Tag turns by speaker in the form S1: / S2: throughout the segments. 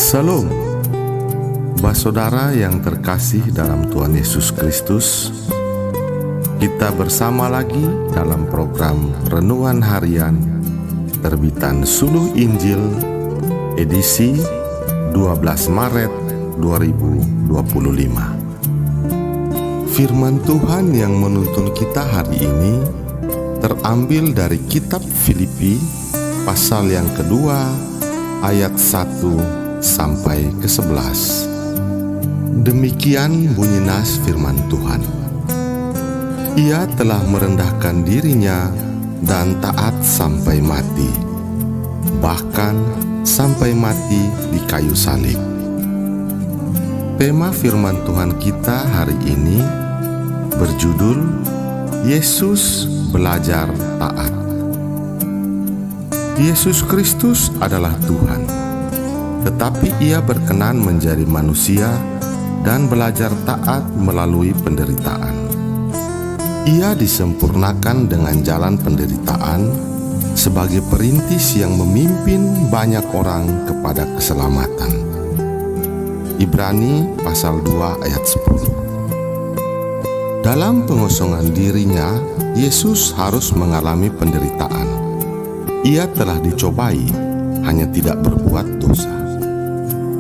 S1: Salam, saudara yang terkasih dalam Tuhan Yesus Kristus. Kita bersama lagi dalam program Renungan Harian terbitan Suluh Injil edisi 12 Maret 2025. Firman Tuhan yang menuntun kita hari ini terambil dari kitab Filipi pasal yang kedua ayat 1 sampai ke-11. Demikian bunyi nas firman Tuhan. Ia telah merendahkan dirinya dan taat sampai mati, bahkan sampai mati di kayu salib. Tema firman Tuhan kita hari ini berjudul Yesus belajar taat. Yesus Kristus adalah Tuhan, tetapi Ia berkenan menjadi manusia dan belajar taat melalui penderitaan. Ia disempurnakan dengan jalan penderitaan sebagai perintis yang memimpin banyak orang kepada keselamatan. Ibrani pasal 2 ayat 10. Dalam pengosongan dirinya, Yesus harus mengalami penderitaan. Ia telah dicobai, hanya tidak berbuat dosa.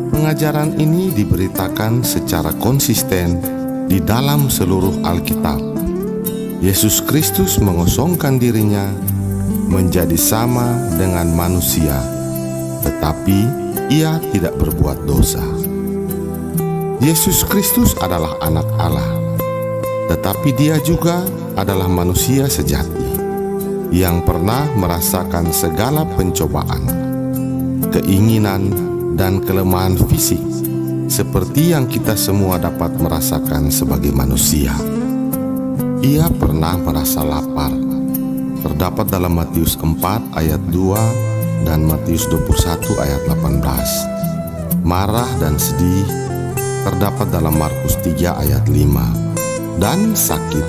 S1: Pengajaran ini diberitakan secara konsisten di dalam seluruh Alkitab. Yesus Kristus mengosongkan dirinya menjadi sama dengan manusia, tetapi Ia tidak berbuat dosa. Yesus Kristus adalah anak Allah, tetapi Dia juga adalah manusia sejati yang pernah merasakan segala pencobaan, keinginan, dan kelemahan fisik seperti yang kita semua dapat merasakan sebagai manusia. Ia pernah merasa lapar, terdapat dalam Matius 4 ayat 2 dan Matius 21 ayat 18. Marah dan sedih terdapat dalam Markus 3 ayat 5, dan sakit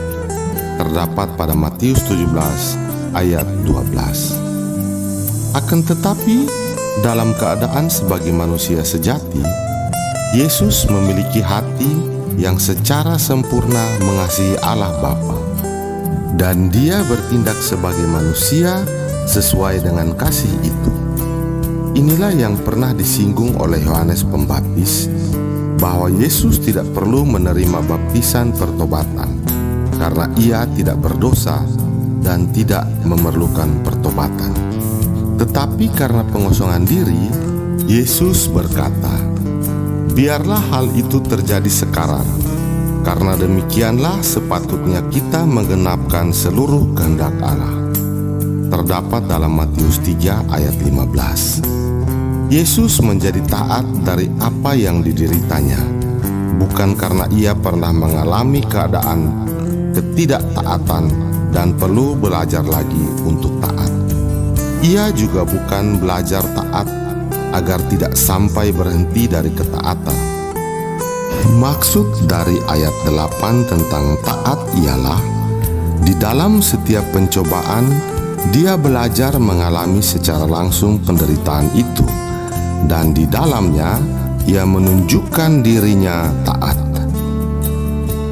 S1: terdapat pada Matius 17 ayat 12. Akan tetapi dalam keadaan sebagai manusia sejati, Yesus memiliki hati yang secara sempurna mengasihi Allah Bapa, dan Dia bertindak sebagai manusia sesuai dengan kasih itu. Inilah yang pernah disinggung oleh Yohanes Pembaptis, bahwa Yesus tidak perlu menerima baptisan pertobatan karena Ia tidak berdosa dan tidak memerlukan pertobatan. Tetapi karena pengosongan diri, Yesus berkata, "Biarlah hal itu terjadi sekarang, karena demikianlah sepatutnya kita menggenapkan seluruh kehendak Allah." Terdapat dalam Matius 3 ayat 15. Yesus menjadi taat dari apa yang dideritanya, bukan karena Ia pernah mengalami keadaan ketidaktaatan dan perlu belajar lagi untuk taat. Ia juga bukan belajar taat agar tidak sampai berhenti dari ketaatan. Maksud dari ayat 8 tentang taat ialah, di dalam setiap pencobaan, Dia belajar mengalami secara langsung penderitaan itu, dan di dalamnya Ia menunjukkan dirinya taat.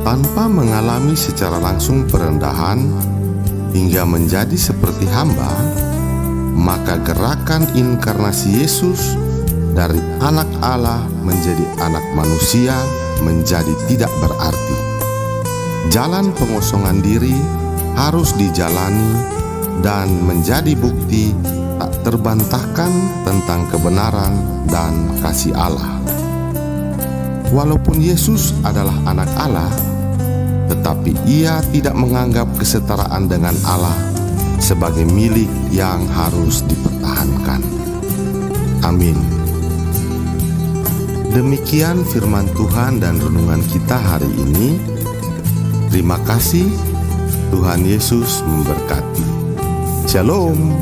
S1: Tanpa mengalami secara langsung perendahan hingga menjadi seperti hamba, maka gerakan inkarnasi Yesus dari anak Allah menjadi anak manusia menjadi tidak berarti. Jalan pengosongan diri harus dijalani dan menjadi bukti tak terbantahkan tentang kebenaran dan kasih Allah. Walaupun Yesus adalah anak Allah, tetapi Ia tidak menganggap kesetaraan dengan Allah sebagai milik yang harus dipertahankan. Amin. Demikian firman Tuhan dan renungan kita hari ini. Terima kasih. Tuhan Yesus memberkati. Shalom.